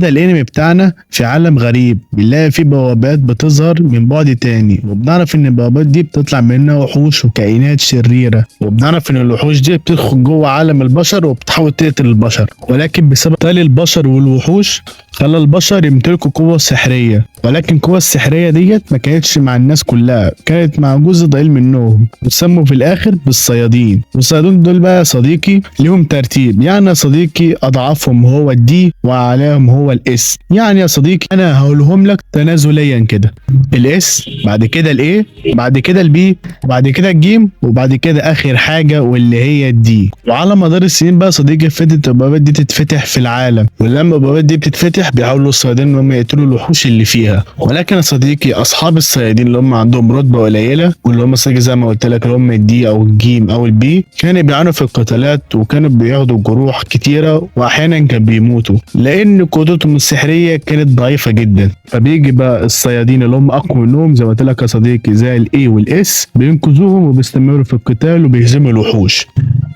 بيبدأ الانمي بتاعنا في عالم غريب، بنلاقي فيه بوابات بتظهر من بعد تاني، وبنعرف ان البوابات دي بتطلع منها وحوش وكائنات شريرة، وبنعرف ان الوحوش دي بتدخل جوه عالم البشر وبتحاول تقتل البشر، ولكن بسبب قتال البشر والوحوش خلى البشر يمتلكوا قوة سحرية، ولكن القوة السحرية ديت ما كانتش مع الناس كلها، كانت مع جزء ضئيل منهم، وتسموا في الاخر بالصيادين. والصيادين دول بقى يا صديقي ليهم ترتيب، يعني يا صديقي اضعفهم هو الدي واعلاهم هو الاس. يعني يا صديقي انا هقولهم لك تنازليا كده: الاس، بعد كده الاي، بعد كده البي، وبعد كده الجيم، وبعد كده اخر حاجه واللي هي الدي. وعلى مدار السنين بقى يا صديقي فضلت البوابات دي تتفتح في العالم، ولما البوابات دي بتتفتح بيحاولوا الصيادين ان هم يقتلوا الوحوش اللي فيها. ولكن يا صديقي اصحاب الصيادين اللي هم عندهم رتبه قليله، واللي هم صديقي زي ما قلت لك اللي هم الدي او الجيم او البي، كانوا بيعانوا في القتالات وكانوا بياخدوا جروح كتيره، واحيانا كانوا بيموتوا لان قدرتهم السحريه كانت ضعيفه جدا. فبيجي بقى الصيادين اللي هم اقوى منهم زي ما قلت لك يا صديقي زي الاي والاس بينقذوهم وبيستمروا في القتال وبيهزموا الوحوش.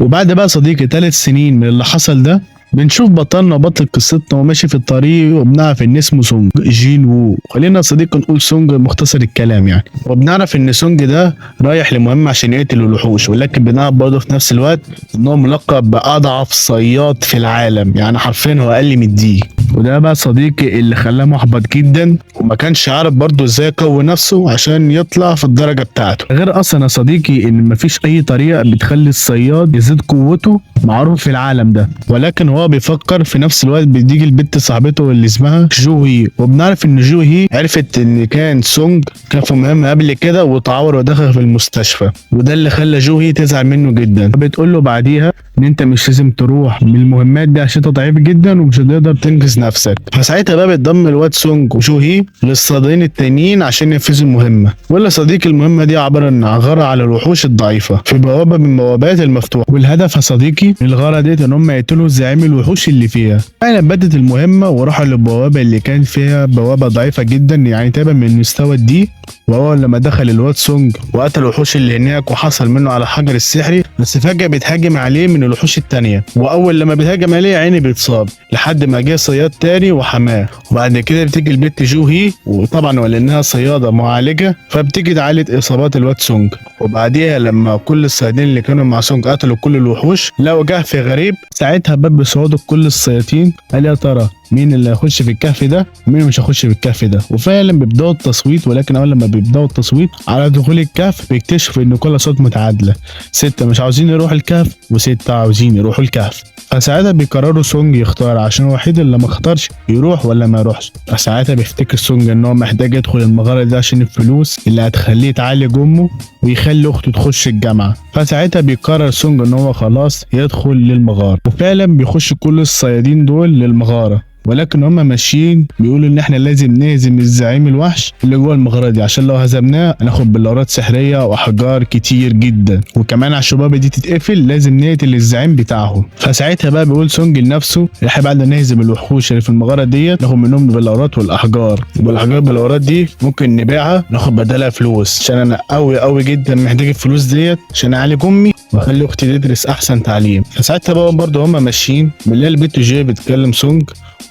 وبعد بقى صديقي 3 سنين من اللي حصل ده بنشوف بطلنا وبطل قصتنا وماشي في الطريق، وبنعرف ان اسمه سونج جين وو. خلينا يا صديقي نقول سونج مختصر الكلام يعني. وبنعرف ان سونج ده رايح لمهمة عشان يقتل الوحوش، ولكن بنعرف برضه في نفس الوقت ان هو ملقب باضعف صياد في العالم، يعني حرفيا هو اقل من الدي. وده بقى صديقي اللي خلاه محبط جدا، وما كانش عارف برضه ازاي يقوي نفسه عشان يطلع في الدرجة بتاعته. غير اصلا يا صديقي ان مفيش اي طريقة بتخلي الصياد يزيد قوته معروف في العالم ده، ولكن هو بيفكر في نفس الوقت. بتيجي البنت صاحبته اللي اسمها جوهي، وبنعرف ان جوهي عرفت ان كان سونج كان في مهمة قبل كده وتعور ودخل في المستشفى، وده اللي خلى جوهي تزعل منه جدا. بتقول له بعديها ان انت مش لازم تروح من المهمات دي عشان انت ضعيف جدا ومش هتقدر تنقذ نفسك. فساعتها بقى بتضم الواد سونج وجوهي للصيادين التانيين عشان ينفذوا المهمة. ولا صديقي المهمة دي عبارة عن غارة على الوحوش الضعيفة في بوابة من بوابات المفتوحة، والهدف يا صديقي من الغارة ديت ان هم يقتلوا زعيم الوحوش اللي فيها. فعلا بدت المهمة وراحوا للبوابة اللي كان فيها بوابة ضعيفة جدا، يعني تقريبا من مستوى الدي. واول لما دخل الواد سونج وقتل الوحوش اللي هناك وحصل منه على حجر السحري، بس فجأة بيتهاجم عليه من الوحوش التانية، واول لما بيتهاجم عليه عيني بيتصاب لحد ما جه صياد تاني وحماه. وبعد كده بتيجي البت جوهي، وطبعا ولانها صيادة معالجة فبتيجي تعالج اصابات الواد سونج. وبعديها لما كل الصيادين اللي كانوا مع سونج قتلوا كل الوحوش لقوا كهف غريب، ساعتها باب بصعود كل الصيادين قال يا ترى مين اللي هيخش في الكهف ده ومين مش هيخش في الكهف ده. وفعلا بيبداوا التصويت، ولكن اول لما بيبداوا التصويت على دخول الكهف بيكتشفوا ان كل صوت متعادله، 6 مش عاوزين يروحوا الكهف و6 عاوزين يروحوا الكهف. فساعتها بيقرروا سونج يختار عشان هو الوحيد اللي ما اختارش يروح ولا ما يروحش. فساعتها بيفتكر سونج ان هو محتاج يدخل المغاره دي عشان الفلوس اللي هتخليه يتعالج امه ويخلي اخته تخش الجامعه. فساعتها بيقرر سونج ان هو خلاص يدخل للمغاره، وفعلا بيخش كل الصيادين دول للمغاره. ولكن هما ماشيين بيقولوا ان احنا لازم نهزم الزعيم الوحش اللي جوه المغاره دي، عشان لو هزمناه هناخد بلورات سحريه واحجار كتير جدا، وكمان عشان الشبابه دي تتقفل لازم نقتل الزعيم بتاعهم. فساعتها بقى بيقول سونج لنفسه احنا بعد ما نهزم الوحوش اللي في المغاره ديت ناخد منهم البلورات والاحجار، والاحجار بالبلورات دي ممكن نبيعها ناخد بدلها فلوس، عشان انا قوي جدا محتاج الفلوس ديت عشان اعالج امي واخلي اختي تدرس احسن تعليم. فساعتها بقى برضه هما ماشيين بالليل البت جاي بتكلم سونج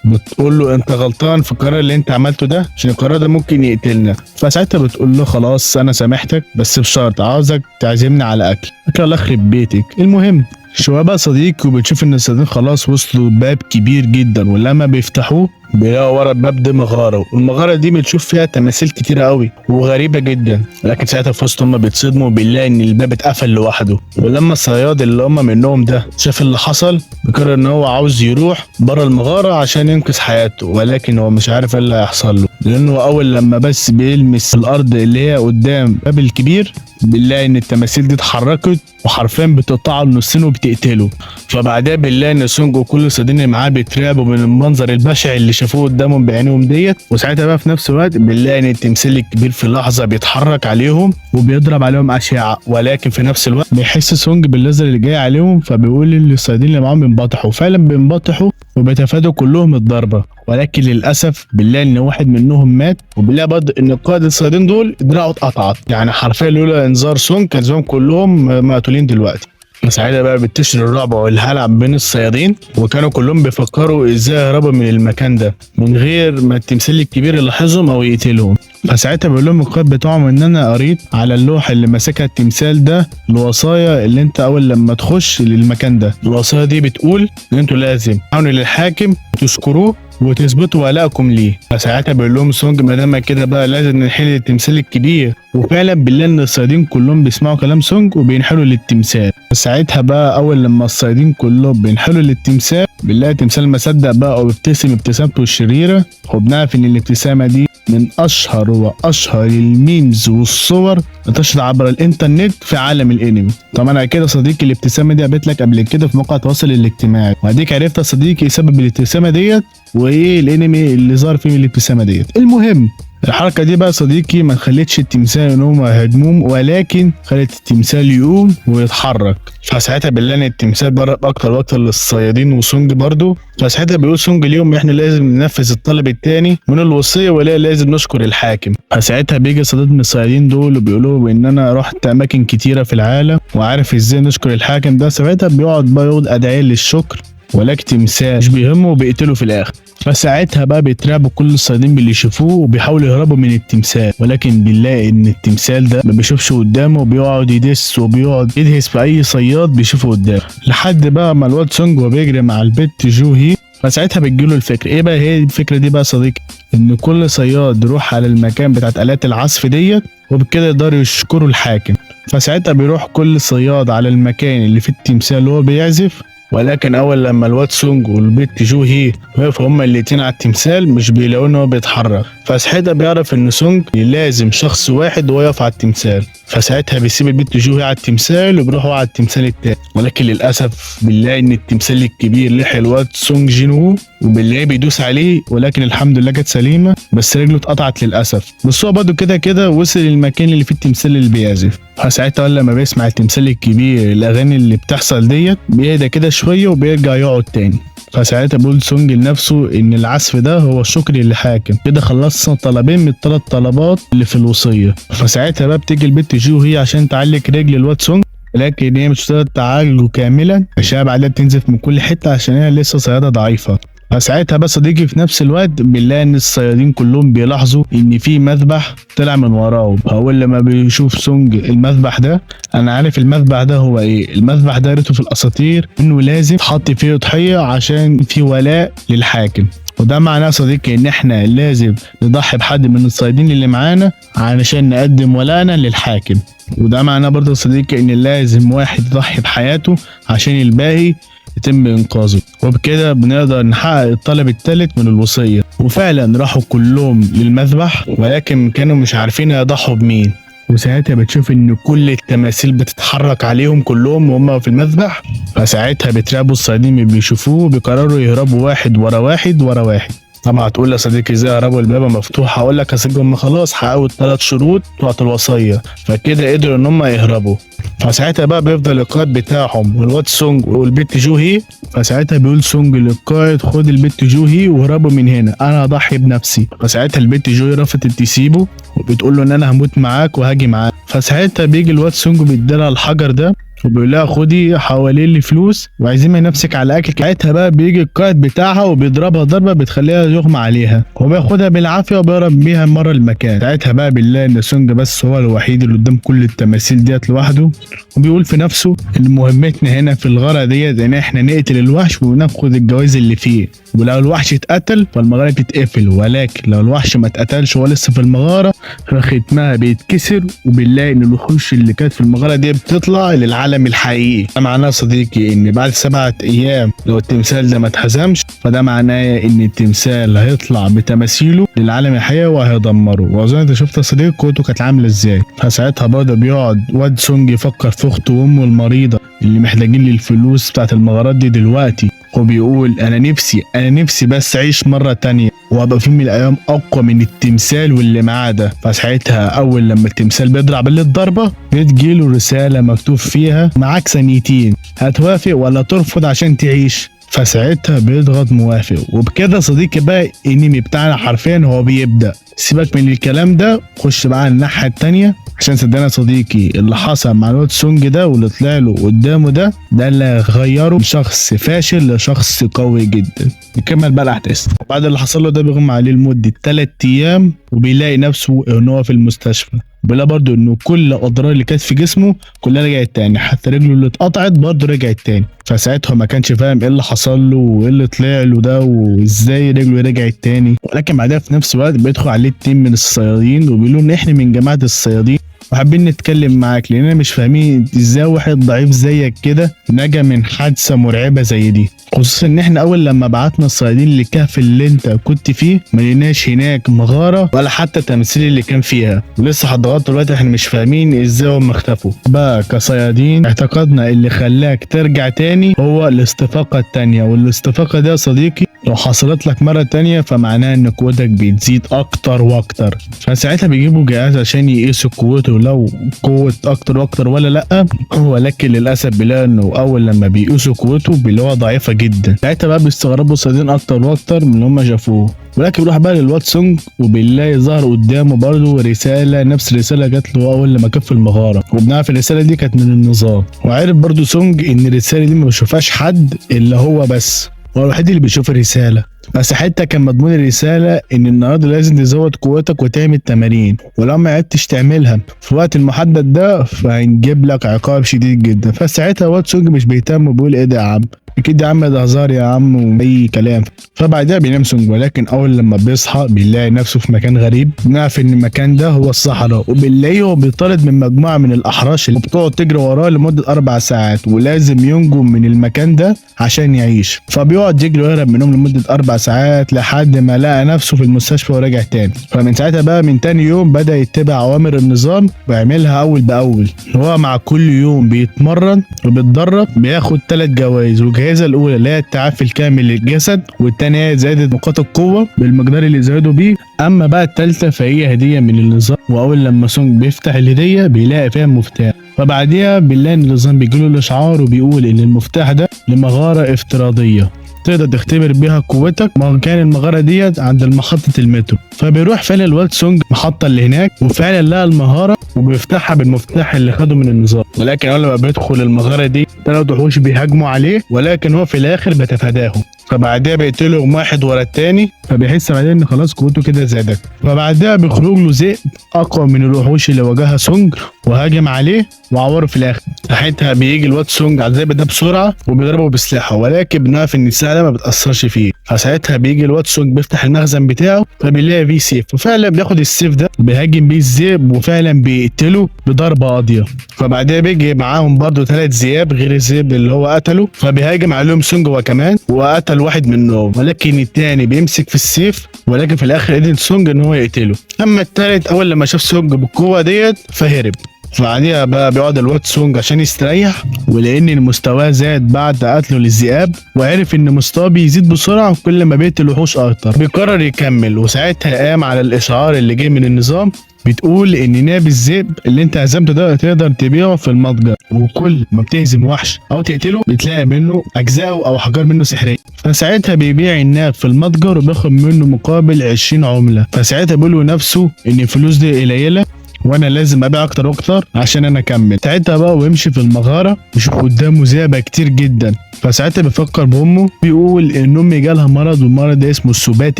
بتقول له انت غلطان في القرار اللي انت عملته ده عشان القرار ده ممكن يقتلنا. فساعتها بتقول له خلاص انا سامحتك بس بشرط عاوزك تعزمني على اكل. الله يخرب بيتك. المهم شويه بقى صديقي وبتشوف ان الصيادين خلاص وصلوا باب كبير جدا، ولما بيفتحوه بيلاقوا ورا الباب ده مغاره، والمغاره دي بتشوف فيها تماثيل كتيره قوي وغريبه جدا. لكن ساعتها في وسط هم بيتصدموا بيلاقي ان الباب اتقفل لوحده. ولما الصياد اللي هم منهم ده شاف اللي حصل بيقرر ان هو عاوز يروح بره المغاره عشان ينقذ حياته، ولكن هو مش عارف ايه اللي هيحصل له، لانه اول لما بس بيلمس الارض اللي هي قدام الباب الكبير بنلاقي ان التماثيل دي اتحركت وحرفيا بتقطعه لنصين وبتقتله. فبعدها بنلاقي ان سونج وكل الصيادين اللي معاه بيترعبوا من المنظر البشع اللي شافوه قدامهم بعينيهم ديت. وساعتها بقى في نفس الوقت بنلاقي ان التمثال الكبير في لحظه بيتحرك عليهم وبيضرب عليهم اشعه، ولكن في نفس الوقت بيحس سونج بالليزر اللي جاي عليهم، فبيقول للصيادين اللي معاهم بينبطحوا. فعلا بينبطحوا وبيتفادوا كلهم الضربه، ولكن للاسف بنلاقي ان واحد منهم مات، وبنلاقي برضه ان قائد الصيادين دول دراعه اتقطعت، يعني حرفيا لولا انذار سونج كان زمان كلهم مقتولين دلوقتي. فساعتها بقى بتشري الرعب والهلع بين الصيادين، وكانوا كلهم بيفكروا ازاي يهربوا من المكان ده من غير ما التمثال الكبير يلاحظهم او يقتلهم. فساعتها بيقول لهم القائد بتاعهم ان انا قريت على اللوحه اللي ماسكها التمثال ده الوصايا اللي انت اول لما تخش للمكان ده. الوصايا دي بتقول ان انتوا لازم تحاولوا للحاكم تشكروه وتثبتوا ولائكم ليه. فساعتها بيقول لهم سونج ما دام كده بقى لازم ننحل التمثال الكبير، وفعلا بالله ان الصيادين كلهم بيسمعوا كلام سونج وبينحلوا للتمثال. فساعتها بقى اول لما الصيادين كلهم بينحلوا للتمثال بنلاقي التمثال ما صدق بقى وبيبتسم ابتسامته الشريره، وبنعرف ان الابتسامه دي من اشهر واشهر الميمز والصور انتشرت عبر الانترنت في عالم الانمي. طبعا انا كده صديقي الابتسامه دي قابلت لك قبل كده في موقع التواصل الاجتماعي، واديك عرفت يا صديقي سبب الابتسامه ديت وايه الانمي اللي ظهر فيه الابتسامه ديت. المهم الحركه دي بقى صديقي ما خلتش التمثال ان هو هجموم، ولكن خلت التمثال يقوم ويتحرك. فساعتها بالله ان التمثال برق اكتر واكتر للصيادين وسونج برضو. فساعتها بيقول سونج ليهم احنا لازم ننفذ الطلب الثاني من الوصيه ولا لازم نشكر الحاكم. فساعتها بيجي صديق من الصيادين دول وبيقولوا ان انا رحت اماكن كتيره في العالم وعارف ازاي نشكر الحاكم ده. ساعتها بيقعد بقى يقول ادعيه للشكر، ولكن تمثال مش بيهمه وبيقتله في الاخر. فساعتها بقى بيترعبوا كل الصيادين باللي يشوفوه وبيحاولوا يهربوا من التمثال، ولكن بنلاقي ان التمثال ده ما بيشوفش قدامه وبيقعد يدس وبيقعد يدهس في اي صياد بيشوفه قدامه، لحد بقى ما الواد سونج وبيجري مع البت جوهي. فساعتها بتجيله الفكره ايه بقى هي الفكره دي بقى صديقي، ان كل صياد يروح على المكان بتاعت آلات العزف ديت وبكده يقدروا يشكروا الحاكم. فساعتها بيروح كل صياد على المكان اللي فيه التمثال اللي هو بيعزف، ولكن اول لما الواد سونج والبت جوهي وقفوا هما الاتنين على التمثال مش بيلاقوا ان هو بيتحرك. فساعتها بيعرف ان سونج لازم شخص واحد هو يقف على التمثال. فساعتها بيسيب البت جوهي على التمثال وبيروحوا على التمثال التاني، ولكن للاسف بنلاقي ان التمثال الكبير لحق الواد سونج جينو وبنلاقيه بيدوس عليه، ولكن الحمد لله كانت سليمه بس رجله اتقطعت للاسف. بس هو برضه كده وصل للمكان اللي فيه التمثال اللي بيعزف. فساعتها لما بيسمع التمثال الكبير الاغاني اللي بتحصل ديت بيهدى كده شويه وبيرجع يقعد تاني. فساعتها بيقول سونج لنفسه ان العزف ده هو الشكر للحاكم، كده خلصنا طلبين من الثلاث طلبات اللي في الوصيه. فساعتها بقى بتيجي البت جو هي عشان تعلق رجل الواد سونج، لكن هي مش هتقدر تعالجه كاملا عشان بعدها بتنزف من كل حته عشان هي لسه صياده ضعيفه. فساعتها بقى صديقي في نفس الوقت بنلاقي ان الصيادين كلهم بيلاحظوا ان في مذبح طلع من وراهم. اول لما بيشوف سونج المذبح ده انا عارف المذبح ده هو ايه. المذبح ده قريته في الاساطير انه لازم تحط فيه ضحيه عشان في ولاء للحاكم، وده معناه صديقي ان احنا لازم نضحي بحد من الصيادين اللي معانا علشان نقدم ولاءنا للحاكم. وده معناه برضه صديقي ان لازم واحد يضحي بحياته عشان الباقي يتم انقاذه، وبكده بنقدر نحقق الطلب الثالث من الوصيه. وفعلا راحوا كلهم للمذبح ولكن كانوا مش عارفين يضحوا بمين. وساعتها بتشوف ان كل التماثيل بتتحرك عليهم كلهم وهم في المذبح. فساعتها بيترعبوا الصيادين اللي بيشوفوه وبيقرروا يهربوا واحد ورا واحد ورا واحد. طبعا هتقول يا صديقي ازاي هربوا الباب مفتوح؟ هقول لك يا صديقي هم خلاص حققوا الثلاث شروط بتوعت الوصيه فكده قدروا ان هم يهربوا. فساعتها بقى بيفضل القائد بتاعهم والواد سونج والبت جوهي. فساعتها بيقول سونج للقائد خد البت جوهي وهربوا من هنا انا هضحي بنفسي. فساعتها البت جوهي رفضت تسيبه وبتقول له ان انا هموت معاك وهاجي معاك. فساعتها بيجي الواد سونج بيديلها الحجر ده وبيقول لها خدي حوالين لي فلوس وعايزين نفسك على اكل. ساعتها بقى بيجي القائد بتاعها وبيضربها ضربه بتخليها يغمى عليها وبياخدها بالعافيه وبيهرب بيها مره المكان. ساعتها بقى بالله ان سونج بس هو الوحيد اللي قدام كل التماثيل ديت لوحده، وبيقول في نفسه ان مهمتنا هنا في الغاره ديت ان احنا نقتل الوحش وناخد الجوائز اللي فيه، ولو الوحش اتقتل فالمغاره بتتقفل، ولكن لو الوحش ما اتقتلش وهو لسه في المغاره فختمها بيتكسر وبنلاقي ان الوحوش اللي كانت في المغاره دي بتطلع للعالم الحقيقي. ده معناه صديقي ان بعد 7 ايام لو التمثال ده ما اتهزمش فده معناه ان التمثال هيطلع بتماثيله للعالم الحقيقي وهيدمره. واظن انت شفت يا صديقي قوته كانت عامله ازاي. فساعتها برضه بيقعد واد سونج يفكر في اخته وامه المريضه اللي محتاجين للفلوس بتاعت المغارات دي دلوقتي، وبيقول انا نفسي بس اعيش مره تانية وابقى في يوم من الايام اقوى من التمثال واللي معاه ده. فساعتها اول لما التمثال بيضرب عليه الضربه بتجيله رساله مكتوب فيها معاك ثانيتين هتوافق ولا ترفض عشان تعيش. فساعتها بيضغط موافق. وبكده صديقي بقى الانمي بتاعنا حرفيا هو بيبدا. سيبك من الكلام ده خش بقى على الناحيه التانية عشان صدقني يا صديقي اللي حصل مع الواد سونج ده واللي طلع له قدامه ده اللي غيره من شخص فاشل لشخص قوي جدا. نكمل بقى الاحداث. بعد اللي حصل له ده بيغمى عليه لمده 3 ايام وبيلاقي نفسه ان هو في المستشفى. بلا برضو انه كل الاضرار اللي كانت في جسمه كلها رجعت تاني، حتى رجله اللي اتقطعت برضو رجعت تاني. فساعتها ما كانش فاهم ايه اللي حصل له وايه اللي طلع له ده وازاي رجله رجعت تاني. ولكن بعدها في نفس الوقت بيدخل عليه التيم من الصيادين وبيقولوا ان احنا من جماعه الصيادين وحابين نتكلم معاك لاننا مش فاهمين ازاي واحد ضعيف زيك كده نجا من حادثه مرعبه زي دي، خصوصا ان احنا اول لما بعتنا الصيادين للكهف اللي انت كنت فيه ما لقيناش هناك مغاره ولا حتى تمثيل اللي كان فيها، ولسه لحد دلوقتي احنا مش فاهمين ازاي هم اختفوا. بقى كصيادين اعتقدنا اللي خلاك ترجع تاني هو الاستفاقه التانيه، والاستفاقه دي يا صديقي لو حصلت لك مرة تانية فمعناه ان قوتك بتزيد اكتر واكتر. فساعتها بيجيبوا جهاز عشان يقيسوا قوته لو قوة اكتر واكتر ولا لا، ولكن للاسف بيلاقوا انه اول لما بيقيسوا قوته بيلاقوها ضعيفة جدا. ساعتها بقى بيستغربوا الصيادين اكتر واكتر من اللي هم شافوه. ولكن بيروح بقى للواد سونج وبيلاقي ظهر قدامه برضه رسالة نفس الرسالة جات له اول لما كان في المغارة، وبنعرف الرسالة دي كانت من النظام. وعارف برضه سونج ان الرسالة دي ما بيشوفهاش حد الا هو بس، هو الوحيد اللي بيشوف الرسالة. بس حتى كان مضمون الرسالة ان النهارده لازم تزود قوتك وتعمل تمارين، ولو ما عرفتش تعملها في الوقت المحدد ده فهنجيب لك عقاب شديد جدا. فساعتها واد سونج مش بيهتم وبيقول ايه ده يا عم، اكيد يا عم ده هزار يا عم واي كلام. فبعدها بينام سونج، ولكن اول لما بيصحى بيلاقي نفسه في مكان غريب. بنعرف ان المكان ده هو الصحراء، وبنلاقيه هو بيطارد من مجموعه من الاحراش اللي بتقعد تجري وراه لمده 4 ساعات، ولازم ينجو من المكان ده عشان يعيش. فبيقعد يجري ويهرب منهم لمده 4 ساعات لحد ما لقى نفسه في المستشفى ورجع تاني. فمن ساعتها بقى من تاني يوم بدا يتبع اوامر النظام ويعملها اول باول. هو مع كل يوم بيتمرن وبيتدرب بياخد 3 جوائز، الجائزه الاولى اللي هي التعافي الكامل للجسد، والثانيه زياده نقاط القوه بالمقدار اللي زادوا بيه. اما بقى الثالثه فهي هديه من النظام، واول لما سونج بيفتح الهديه بيلاقي فيها مفتاح. فبعديها بنلاقي ان النظام بيجيله الاشعار وبيقول ان المفتاح ده لمغاره افتراضيه تقدر تختبر بيها قوتك. كان المغاره ديت عند محطه المترو. فبيروح فعلا الواد سونج محطه اللي هناك وفعلا لقى المغاره وبيفتحها بالمفتاح اللي خده من النظام. ولكن اول ما بيدخل المغاره دي 3 وحوش بيهاجموا عليه، ولكن هو في الاخر بيتفاداهم. فبعدها بيقتلهم واحد ورا التاني، فبيحس بعدين ان خلاص قوته كده زادت. فبعدها بيخرج له ذئب اقوى من الوحوش اللي واجهها سونج وهاجم عليه وعوره في الاخر. ساعتها بيجي الواد سونج على الذئب ده بسرعه وبيضربه بسلاحه، ولكن بنعرف ان السلاح ده ما بتاثرش فيه. فساعتها بيجي الواد سونج بيفتح المخزن بتاعه فبيلاقي فيه سيف، وفعلا بياخد السيف ده بيهاجم بيه الذئب وفعلا بيقتله بضربه قاضيه. فبعدها بيجي معاهم برضو 3 ذئاب غير الذئب اللي هو قتله، فبيهاجم عليهم سونج هو كمان وقتل واحد منهم، ولكن التاني بيمسك في السيف ولكن في الاخر قدر سونج ان هو يقتله. اما التالت اول لما شاف سونج بالقوه ديت فهرب. فبعديها بقى بيقعد الواد سونج عشان يستريح، ولان المستوى زاد بعد قتله للذئاب وعرف ان مستواه بيزيد بسرعه كل ما بيقتل وحوش اكتر، بيقرر يكمل. وساعتها قام على الاشعار اللي جه من النظام بتقول ان ناب الذئب اللي انت هزمته ده تقدر تبيعه في المتجر، وكل ما بتهزم وحش او تقتله بتلاقي منه اجزاء او احجار منه سحريه. فساعتها بيبيع الناب في المتجر وبياخد منه مقابل 20 عمله. فساعتها بيقول لنفسه ان الفلوس دي قليله وانا لازم ابيع اكتر واكتر عشان انا اكمل. ساعتها بقى ويمشي في المغاره يشوف قدامه ذئبه كتير جدا. فساعتها بيفكر بامه، بيقول ان امي جالها مرض والمرض ده اسمه السبات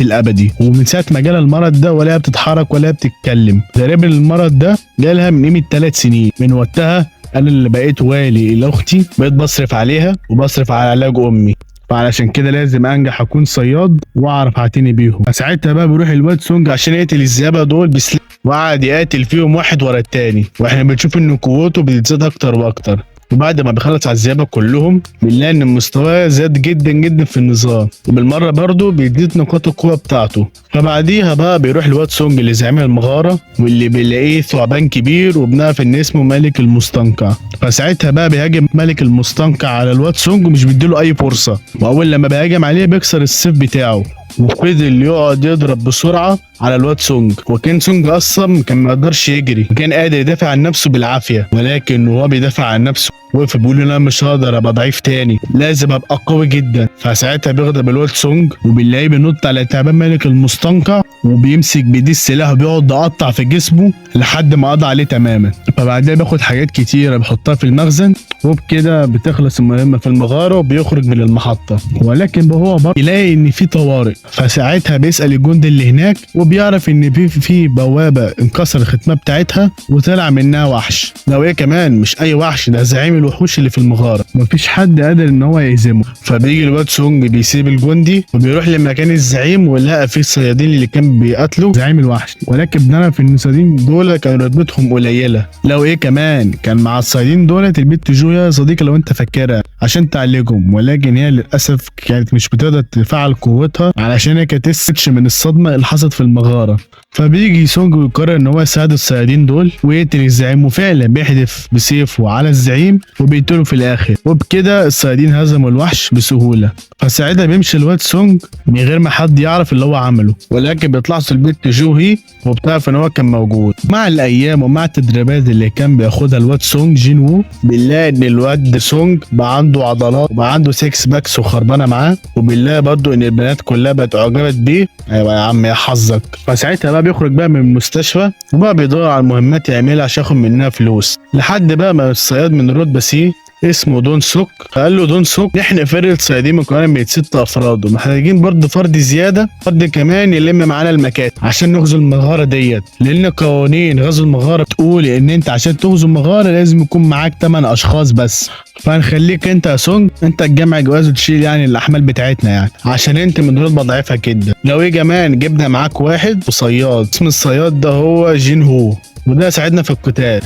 الابدي، ومن ساعه ما جالها المرض ده ولا بتتحرك ولا بتتكلم. تقريبا المرض ده جالها من قيمه 3 سنين. من وقتها انا اللي بقيت والي لاختي، بقيت بصرف عليها وبصرف على علاج امي، فعلشان كده لازم انجح اكون صياد واعرف اعتني بيهم. فساعتها بقى بيروح الواد سونج عشان يقتل الذئابه دول بسلاح، وقعد يقاتل فيهم واحد ورا التاني، واحنا بنشوف ان قوته بتزيد اكتر واكتر. وبعد ما بيخلص على الذئابه كلهم بنلاقي ان مستواه زاد جدا جدا في النظام، وبالمره برضه بيزيد نقاط القوه بتاعته. فبعديها بقى بيروح الواد سونج اللي زعيم المغاره واللي بيلاقيه ثعبان كبير وبنعرف ان اسمه ملك المستنقع. فساعتها بقى بيهاجم ملك المستنقع على الواد سونج ومش بيديله اي فرصه، واول لما بيهاجم عليه بيكسر السيف بتاعه وفضل يقعد يضرب بسرعه على الواد سونج. وكان سونج اصلا كان ما يقدرش يجري، كان قادر يدافع عن نفسه بالعافيه، ولكن وهو بيدافع عن نفسه وقف بيقول انا مش هقدر ابقى ضعيف تاني، لازم ابقى قوي جدا. فساعتها بيغضب الواد سونج وبنلاقيه بينط على تعبان ملك المستنقع وبيمسك بايديه السلاح وبيقعد يقطع في جسمه لحد ما قضى عليه تماما. فبعدها بياخد حاجات كتيره بيحطها في المخزن، وبكده بتخلص المهمه في المغاره وبيخرج من المحطه. ولكن هو برضه يلاقي ان في طوارئ، فساعتها بيسال الجندي اللي هناك وبيعرف ان في بوابه انكسر الختمه بتاعتها وطلع منها وحش. لو ايه كمان مش اي وحش، ده زعيم الوحوش اللي في المغاره، مفيش حد قادر ان هو يهزمه. فبيجي الواد سونج بيسيب الجندي وبيروح لمكان الزعيم ولقى فيه الصيادين اللي كان بيقاتلوا زعيم الوحش. ولكن بنعرف ان الصيادين دول كانوا رتبتهم قليله. لو ايه كمان كان مع الصيادين دولت البت جويا صديقه لو انت فاكرها عشان تعالجهم، ولكن هي للاسف كانت مش بتقدر تفعل قوتها علشان هي كانت لسه من الصدمه اللي حصلت في المغاره. فبيجي سونج ويقرر ان هو يساعد الصيادين دول ويقتل الزعيم، وفعلا بيحدف بسيفه على الزعيم وبيقتله في الاخر، وبكده الصيادين هزموا الوحش بسهوله. فساعتها بيمشي الواد سونج من غير ما حد يعرف اللي هو عمله، ولكن بيطلع البنت جوهي وبتعرف ان هو كان موجود. مع الايام ومع التدريبات اللي كان بياخدها الواد سونج جين وو، بنلاقي ان الواد سونج بقى عنده عضلات وبقى عنده 6 باكس وخربانه معاه، وبنلاقي برضه ان البنات كلها بقت اعجبت بيه. ايوه يا عم يا حظك. فساعتها بقى بيخرج بقى من المستشفى وبقى بيدور على المهمات يعملها عشان ياخد منها فلوس، لحد بقى ما الصياد من رتبه سي اسمه دون سوك قال له دون سوك احنا فرقه صيادين مكونه من 6 افراد ومحتاجين برضه فرد زياده، فرد كمان يلم معانا المكاتب عشان نغزو المغاره ديت، لان قوانين غزو المغاره بتقول ان انت عشان تغزو المغاره لازم يكون معاك 8 اشخاص بس. فهنخليك انت يا سونج انت تجمع جواز وتشيل يعني الاحمال بتاعتنا يعني عشان انت من رتبه ضعيفه جدا. لو ايه كمان جبنا معاك واحد وصياد، اسم الصياد ده هو جين هو، وده ساعدنا في القتال.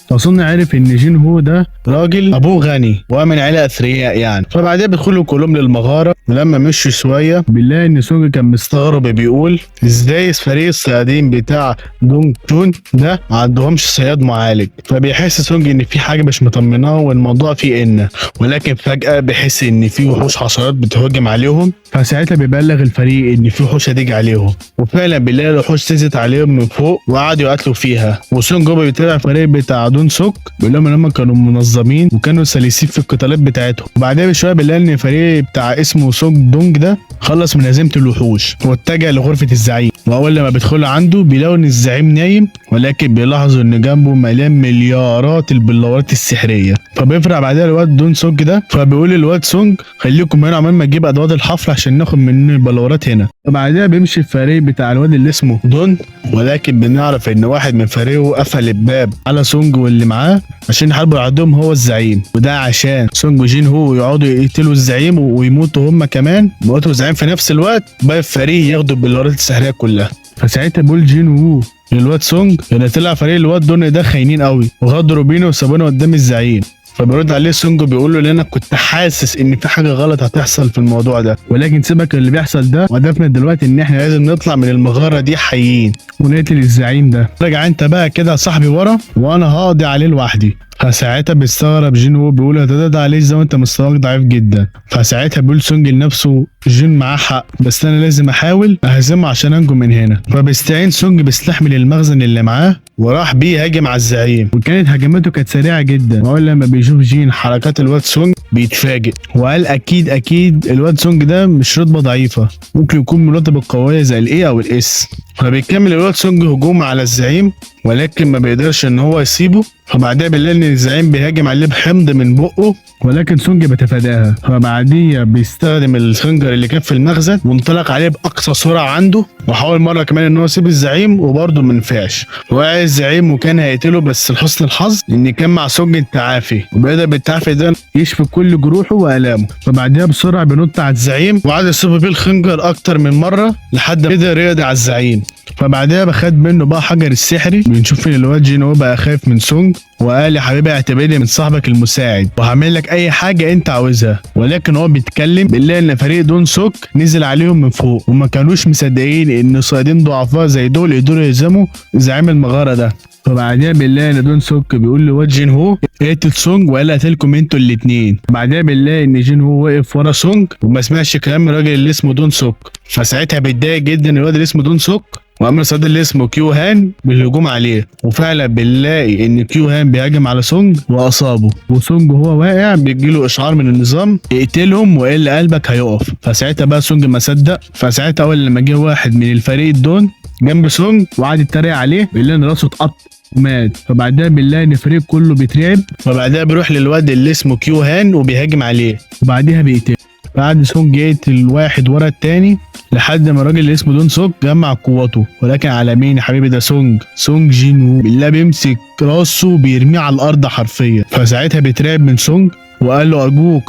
فاظن عارف ان جين هو ده راجل ابوه غني ومن عيله اثرياء يعني. فبعدين بيدخلوا كلهم للمغاره، ولما مشوا شويه بنلاقي ان سونج كان مستغرب بيقول ازاي فريق الصيادين بتاع دونج تون ده ما عندهمش صياد معالج. فبيحس سونج ان في حاجه مش مطمناه والموضوع فيه ان، ولكن فجاه بيحس ان في وحوش حشرات بتهجم عليهم. فساعتها بيبلغ الفريق ان في وحوش هتيجي عليهم، وفعلا بيلاقي الوحوش نزلت عليهم من فوق وقعدوا يقاتلوا فيها. وسونج هو بيتابع الفريق بتاع دون سوك بيقول لهم ان هم كانوا منظمين وكانوا سلسين في القتالات بتاعتهم. وبعدها بشويه بنلاقي ان الفريق بتاع اسمه سونج دونج ده خلص من هزيمه الوحوش واتجه لغرفه الزعيم. واول لما بيدخلوا عنده بيلاقوا ان الزعيم نايم، ولكن بيلاحظوا ان جنبه مليان مليارات البلورات السحريه. فبيفرع بعدها الواد دون سونج ده، فبيقول للواد سونج خليكم هنا عمال ما تجيب ادوات الحفر عشان ناخد من البلورات هنا. وبعدها بيمشي الفريق بتاع الواد اللي اسمه دون، ولكن بنعرف ان واحد من فريقه قفل الباب على سونج واللي معاه عشان يحاربوا عندهم هو الزعيم، وده عشان سونج وجين هو يقعدوا يقتلوا الزعيم ويموتوا هم كمان، يموتوا الزعيم في نفس الوقت، باقي الفريق ياخدوا البلورات السحريه كلها. فساعتها بيقول جين وو للواد سونج ان طلع فريق الواد دون ده خاينين قوي وغدروا بينا وسابونا قدام الزعيم. فبيرد عليه سونج بيقول له ان انا كنت حاسس ان في حاجه غلط هتحصل في الموضوع ده، ولكن سيبك اللي بيحصل ده، وهدفنا دلوقتي ان احنا لازم نطلع من المغاره دي حيين ونقتل الزعيم ده. رجع انت بقى كده يا صاحبي ورا وانا هقضي عليه لوحدي. فساعتها بيستغرب جين وو بيقول ده عليه ازاي وانت مستواك ضعيف جدا. فساعتها بيقول سونج لنفسه جين معاه حق، بس انا لازم احاول اهزمه عشان انجو من هنا. فبيستعين سونج بسلاح من المخزن اللي معاه وراح بيه هاجم على الزعيم، وكانت هجمته كانت سريعه جدا. واول لما بيشوف جين حركات الواد سونج بيتفاجئ وقال اكيد الواد سونج ده مش رتبه ضعيفه، ممكن يكون من رتبه قويه زي الاي او الاس. فبيكمل الواد سونج هجوم على الزعيم ولكن ما بيقدرش ان هو يسيبه. فبعدها بنلاقي ان الزعيم بيهاجم عليه بحمض من بقه، ولكن سونج بيتفاداها. فبعديها بيستخدم الخنجر اللي كان في المخزن وانطلق عليه باقصى سرعه عنده، وحاول مره كمان ان هو يسيب الزعيم وبرضه ما نفعش. وقع الزعيم وكان هيقتله، بس لحسن الحظ ان كان مع سونج التعافي، وبيقدر بالتعافي ده يشفي كل جروحه والامه. فبعدها بسرعه بينط على الزعيم وقعد يصيب بيه الخنجر اكتر من مره لحد ما قدر يقضي على الزعيم. فبعدها بخد منه بقى حجر السحري. بنشوف ان الواد جين هو بقى خايف من سونج وقال يا حبيبي اعتبرني من صاحبك المساعد وهعمل لك اي حاجه انت عاوزها. ولكن هو بيتكلم بنلاقي ان فريق دون سوك نزل عليهم من فوق وما كانوش مصدقين ان صيادين ضعفاء زي دول يقدروا يهزموا زعيم المغاره ده. فبعدها بنلاقي ان دون سوك بيقول لواد جين هو اقتل سونج وقال قتلكم انتوا الاثنين. بعدها بنلاقي ان جين هو واقف ورا سونج وما سمعش كلام الراجل اللي اسمه دون سوك. فساعتها بيتضايق جدا الواد اللي اسمه دون سوك وامر الصياد اللي اسمه كيو هان بالهجوم عليه، وفعلا بنلاقي ان كيو هان بيهاجم على سونج واصابه، وسونج وهو واقع بيجيله اشعار من النظام اقتلهم والا قلبك هيقف. فساعتها بقى سونج ما صدق، فساعتها اول لما جه واحد من الفريق دون جنب سونج وقعد يتريق عليه بيقول ان راسه اتقطع مات. فبعدها بنلاقي ان الفريق كله بيترعب، فبعدها بيروح للواد اللي اسمه كيو هان وبيهاجم عليه وبعدها بيقتله. بعد سونج يقتل واحد ورا التاني لحد ما الراجل اللي اسمه دون سوك جمع قوته، ولكن على مين يا حبيبي؟ ده سونج جينو بالله بيمسك راسه بيرميه على الارض حرفيا. فساعتها بيترعب من سونج وقال له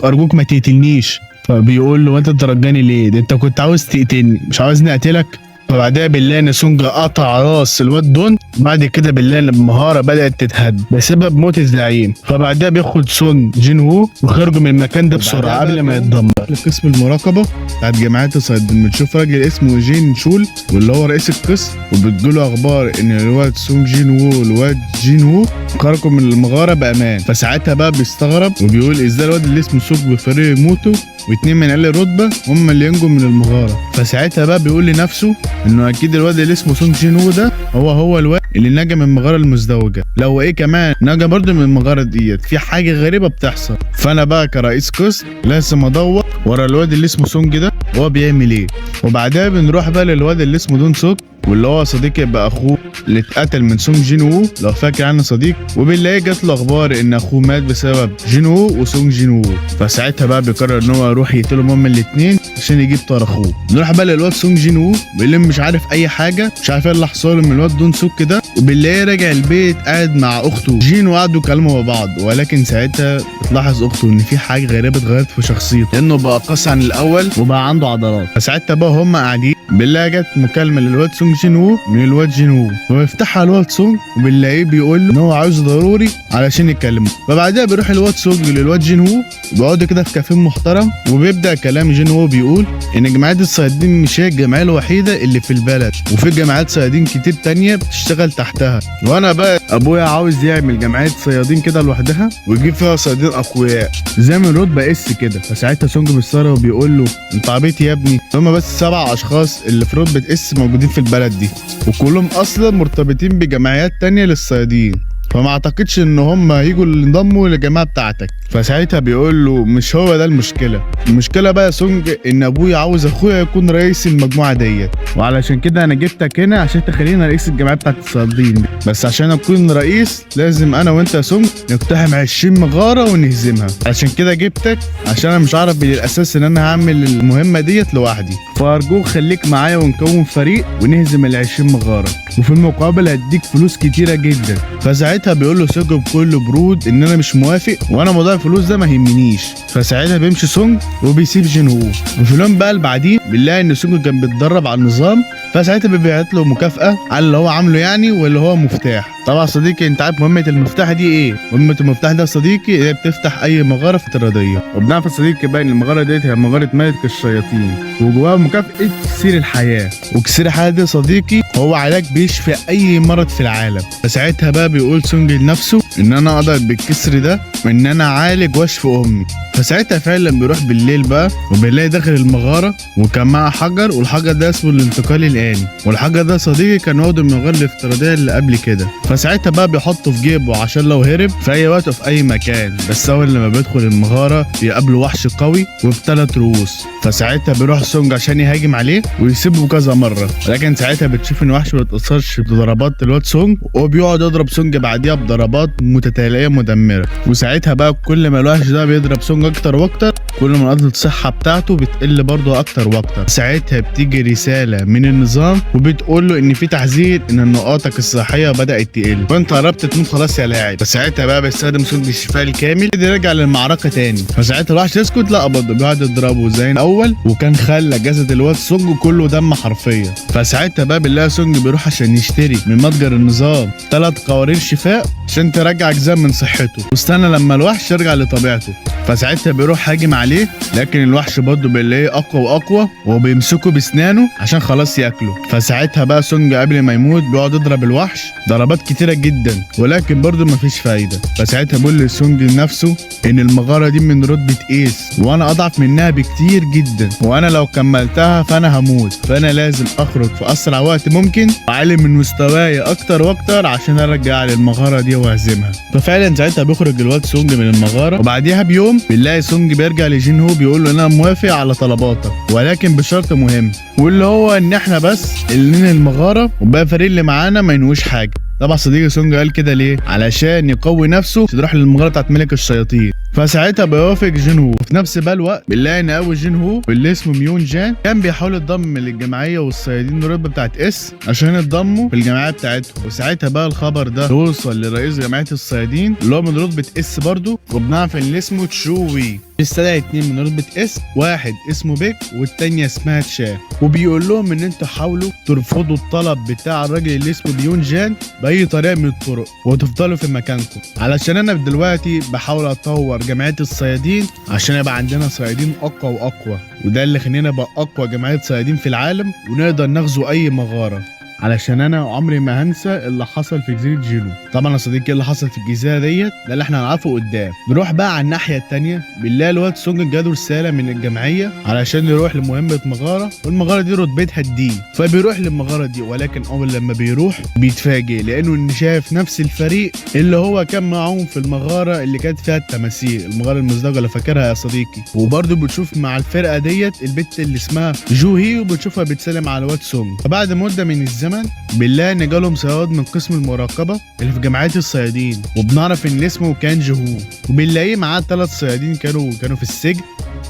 ارجوك ما تقتلنيش. فبيقول له انت ترجاني ليه؟ ده انت كنت عاوز تقتلني مش عاوزني اقتلك. فبعدها بنلاقي ان سونج قطع راس الواد دون، بعد كده بنلاقي ان المهاره بدات تتهد بسبب موت الزعيم. فبعدها بياخد سونج جين وو وخرجوا من المكان ده بسرعه قبل ما يتدمر. لقسم المراقبه بتاعت جامعات الصيادين بنشوف راجل اسمه جين شول واللي هو رئيس القسم، وبتجيله اخبار ان الواد سونج جين وو والواد جين وو خرجوا من المغاره بامان. فساعتها بقى بيستغرب وبيقول ازاي الواد اللي اسمه سوك بفريق يموتوا واتنين من اقل رتبه هم اللي ينجوا من المغاره. فساعتها بقى بيقول لنفسه انه اكيد الواد اللي اسمه سونج جين وو ده هو الواد اللي نجا من المغاره المزدوجه، لو ايه كمان نجا برضه من المغاره ديت في حاجه غريبه بتحصل. فانا بقى كرئيس قسم لازم ادور ورا الواد اللي اسمه سونج ده وهو بيعمل ايه. وبعدها بنروح بقى للواد اللي اسمه دون سوك واللي هو صديق يبقى اخوه اللي اتقتل من سونج جين وو لو فاكر عنه صديق، وبنلاقي جات له اخبار ان اخوه مات بسبب جين وو وسونج جين وو. فساعتها بقى بيقرر ان هو يروح يقتلهم هما الاثنين عشان يجيب طار اخوه. نروح بقى للواد سونج جين وو بيقول مش عارف اي حاجه، مش عارف ايه اللي حصل من الواد دون سوك ده، وبنلاقيه راجع البيت قاعد مع اخته جين وقعدوا يكلموا مع بعض. ولكن ساعتها بتلاحظ اخته ان في حاجه غريبه اتغيرت في شخصيته لانه بقى قاسي عن الاول وبقى عنده عضلات. فساعتها بقى هما قاعدين بنلاقي جت مكالمه للواد سونج جين وو من الواد جين وو، ويفتحها الواد سونج وبنلاقيه بيقول له ان هو عاوزه ضروري علشان يتكلموا. فبعدها بيروح الواد سونج للواد جين وو بيقعدوا كده في كافيه محترم، وبيبدا كلام جين وو بيقول ان جمعيات الصيادين مش هي الجمعيه الوحيده اللي في البلد، وفي جمعيات صيادين كتير تانية بتشتغل تحتها، وانا بقى ابويا عاوز يعمل جمعيه صيادين كده لوحدها ويجيب فيها صيادين اقوياء زي من رتبه اس كده. فساعتها سونج بيستغرب وبيقول له انت عبيط يا ابني، هما بس 7 اشخاص اللي في رتبه اس موجودين في البلد دي وكلهم اصلا مرتبطين بجمعيات تانية للصيادين، فما اعتقدش ان هم هيجوا اللي انضموا للجماعه بتاعتك. فساعتها بيقول له مش هو ده المشكله بقى يا سونج ان ابويا عاوز اخويا يكون رئيس المجموعه ديت، وعلشان كده انا جبتك هنا عشان تخلينا رئيس الجماعه بتاعت الصيادين دي. بس عشان اكون رئيس لازم انا وانت يا سونج نقتحم 20 مغاره ونهزمها، عشان كده جبتك عشان انا مش عارف بالاساس ان انا هعمل المهمه ديت لوحدي، فارجوك خليك معايا ونكون فريق ونهزم ال20 مغاره، وفي المقابل هديك فلوس كتيره جدا. فساعتها بيقول له سونج بكل برود ان انا مش موافق وانا موضوع الفلوس ده ما يهمنيش. فساعتها بيمشي سونج وبيسيب جين وو. وفي اليوم بقى اللي بعديه بنلاقي ان سونج كان بيتدرب على النظام، فساعتها بيبعت له مكافاه على اللي هو عامله يعني، واللي هو مفتاح. طبعا صديقي انت عارف مهمه المفتاح دي ايه؟ مهمه المفتاح ده صديقي هي بتفتح اي مغاره افتراضيه، وبنعرف صديقي بقى ان المغاره ديت هي مغاره ملك الشياطين وجواها مكافاه كسير الحياه. وكسير الحياه ده صديقي هو علاج بيشفي اي مرض في العالم. فساعتها بقى بيقول سونج لنفسه ان انا اقدر بالكسر ده وان انا اعالج واشفي امي. فساعتها فعلا بيروح بالليل بقى وبنلاقي داخل المغاره وكان معاه حجر، والحجر ده اسمه الانتقال الآني، والحجر ده صديقي كان واخده من المغاره الافتراضيه اللي قبل كده. فساعتها بقى بيحطه في جيبه عشان لو هرب في اي وقت في اي مكان. بس اول لما بيدخل المغاره بيقابله وحش قوي وب3 رؤوس. فساعتها بيروح سونج عشان يهاجم عليه ويسيبه كذا مره، ولكن ساعتها بتشوف ان الوحش ما بيتاثرش بضربات الواد سونج، وبيقعد يضرب سونج بعديها بضربات متتاليه مدمره. وساعتها بقى كل ما الوحش ده بيضرب سونج اكتر واكتر كل ما نقطة الصحة بتاعته بتقل برضه اكتر واكتر. ساعتها بتيجي رسالة من النظام وبتقول له ان في تحذير ان نقاطك الصحية بدأت تقل وانت قربت تموت خلاص يا لاعب. فساعتها بقى بيستخدم سونج الشفاء الكامل يرجع للمعركة تاني. فساعتها الوحش يسكت، لا برضه بيقعد يضربه زي الاول، وكان خلى جسد الواد سونج كله دم حرفيا. فساعتها بقى بنلاقي سونج بيروح عشان يشتري من متجر النظام 3 قوارير شفاء عشان ترجع اجزاء من صحته، واستنى لما الوحش يرجع لطبيعته. فساعتها بيروح هاجم عليه، لكن الوحش برضه بيلاقيه اقوى واقوى وبيمسكه بسنانه عشان خلاص ياكله. تاكله. فساعتها بقى سونج قبل ما يموت بيقعد يضرب الوحش ضربات كتيره جدا ولكن برضه مفيش فايده. فساعتها بيقول لسونج لنفسه ان المغاره دي من رتبه ايس وانا اضعف منها بكتير جدا، وانا لو كملتها فانا هموت، فانا لازم اخرج في اسرع وقت ممكن واعلي من مستواي اكتر واكتر عشان ارجع للمغاره دي واهزمها. ففعلا ساعتها بيخرج الواد سونج من المغاره، وبعديها بيوم بنلاقي سونج بيرجع لجين هو بيقول له انا موافق على طلباتك ولكن بشرط مهم، واللي هو ان احنا بس اللي ننهي المغاره وبقى الفريق اللي معانا ما ينويش حاجه. طبعا صديقي سونج قال كده ليه؟ علشان يقوي نفسه يروح للمغاره بتاعت ملك الشياطين. فساعتها بيوافق جين هو. في نفس بقى الوقت بنلاقي ان اول جين هو واللي اسمه ميون جان كان بيحاول يتضم للجمعيه والصيادين الرتبه بتاعت اس عشان يتضموا في الجمعيه بتاعتهم. وساعتها بقى الخبر ده يوصل لرئيس جمعيه الصيادين اللي هو من رتبه اس برضه، وبنعرف ان اللي اسمه تشو وي بيستدعي 2 من رتبه اس، واحد اسمه بيك والتانية اسمها تشا، وبيقول لهم ان انتوا حاولوا ترفضوا الطلب بتاع الراجل اللي اسمه بيون جان باي طريقه من الطرق وتفضلوا في مكانكم، علشان انا دلوقتي بحاول اطور جمعيه الصيادين عشان يبقى عندنا صيادين اقوى واقوى، وده اللي خلينا نبقى اقوى جمعيه صيادين في العالم ونقدر نغزو اي مغاره، علشان انا عمري ما هنسى اللي حصل في جزيره جينو. طبعا يا صديقي اللي حصل في الجزيره ديت ده اللي احنا هنعرفه قدام. نروح بقى على الناحيه الثانيه بنلاقي الواد سونج جاله رساله من الجمعيه علشان يروح لمهمه مغاره، والمغاره دي رتبتها الدي، فبيروح للمغاره دي ولكن اول لما بيروح بيتفاجئ لانه ان شاف نفس الفريق اللي هو كان معاهم في المغاره اللي كانت فيها التماثيل، المغاره المزدوجه اللي فاكرها يا صديقي. وبرده بتشوف مع الفرقه ديت البت اللي اسمها جو هي وبتشوفها بتسلم على الواد سونج. فبعد مده من الزمن بنلاقي ان جالهم صياد من قسم المراقبه اللي في جمعيه الصيادين، وبنعرف ان اسمه كان جهو، وبنلاقيه معاه 3 صيادين كانوا في السجن،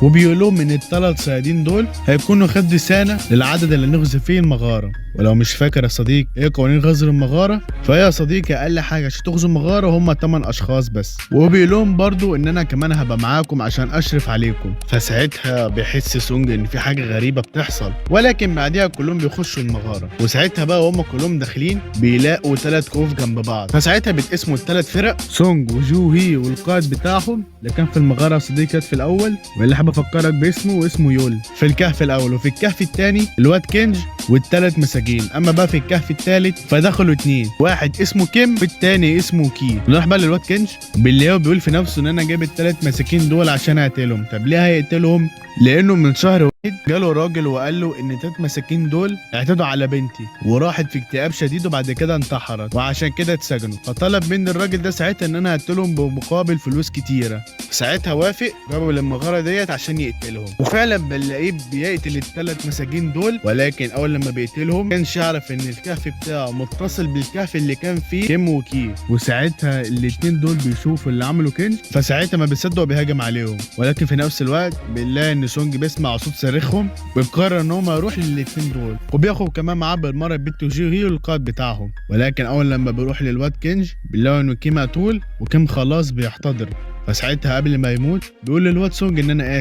وبيقول لهم ان ال3 صيادين دول هيكونوا خد رساله للعدد اللي نغزو فيه المغاره. ولو مش فاكر يا صديقي ايه قوانين غزو المغاره، فهي يا صديقي اقل حاجه عشان تغزو المغاره هم 8 اشخاص بس، وبيقول لهم برضو ان انا كمان هبقى معاكم عشان اشرف عليكم. فساعتها بيحس سونج ان في حاجه غريبه بتحصل، ولكن بعديها كلهم بيخشوا المغاره، وساعتها بقى هم كلهم داخلين بيلاقوا 3 كهوف جنب بعض. فساعتها بيتقسموا ال3 فرق، سونج وجو هي والقائد بتاعهم اللي كان في المغاره يا صديقي في الاول واللي حابب افكرك باسمه واسمه يول في الكهف الاول، وفي الكهف الثاني الواد كينج وال3 مساجين. اما بقى في الكهف الثالث فدخلوا 2، واحد اسمه كيم والتاني اسمه كي. نروح بقى للواد كينج باللي بيقول في نفسه ان انا جايب ال3 مساكين دول عشان اقتلهم. طب ليه هيقتلهم؟ لانه من شهر واحد جاله راجل وقال له ان 3 مساكين دول اعتدوا على بنتي وراحت في اكتئاب شديد وبعد كده انتحرت وعشان كده اتسجنوا، فطلب من الراجل ده ساعتها ان انا اقتلهم بمقابل فلوس كتيره. ساعتها وافق، جابوا للمغاره ديت عشان يقتلهم، وفعلا بنلاقيه بيقتل ال3 مساجين دول، ولكن اول لما بيقتلهم كانش يعرف ان الكهف بتاعه متصل بالكهف اللي كان فيه كيم وكي. وساعتها الاتنين دول بيشوفوا اللي عملوا كينج، فساعتها ما بيصدقوا بيهاجم عليهم، ولكن في نفس الوقت بنلاقي ان سونج بيسمع صوت صريخهم ويقرر ان هو يروح للاتنين دول، وبياخد كمان معاه بالمره البت جو هي والقائد بتاعهم. ولكن اول لما بيروح للواد كينج بنلاقي انه كيم مقتول وكيم خلاص بيحتضر. فساعتها قبل ما يموت بيقول للواد سونج ان انا